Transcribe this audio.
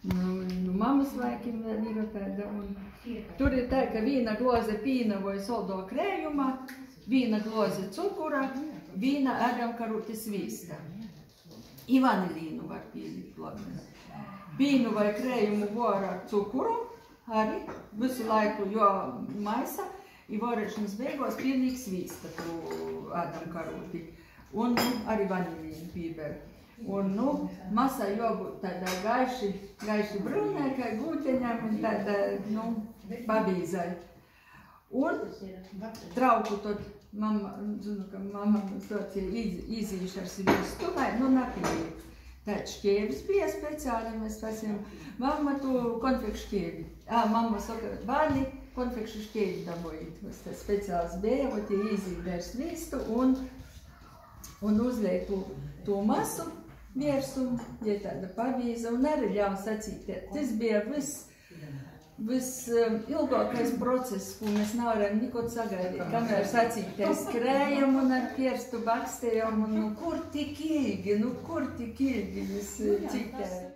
Mammas laikim vēl ir tāda, un tur ir tā, ka viena gloze pīna vai soldo krējuma, viena gloze cukura, viena ēdamkarūti svīsta. I vanilīnu var pīlikt glognes. Pīnu vai krējumu var ar cukuru, arī visu laiku jo maisa, i varēšanas beigās pīlīk svīsta tu ēdamkarūti. Un arī vanilīnu pīber. Un, masa jābūt tādā gaiši brūnai, kā gūteņam un tādā, pavīzai. Un trauku tad mamma, zinu, ka mamma sācīja izīšu ar svīstuvai, napīlīt. Tāds šķēvis bija speciāli, mēs pasiem, mamma tu konfekšu šķēvi. Mamma saka, bērni konfekšu šķēvi dabojīt. Tas speciāls bija, un tie izīja ar svīstu un uzlēja to masu. Viersumu, ja tāda pavīza, un arī ļauj sacīt, tas bija ilgākais process, ko mēs nevaram nikot sagaidīt, kamēr sacīties krējam un ar pierstu bakstējam, un kur tik ilgi, mēs citējam.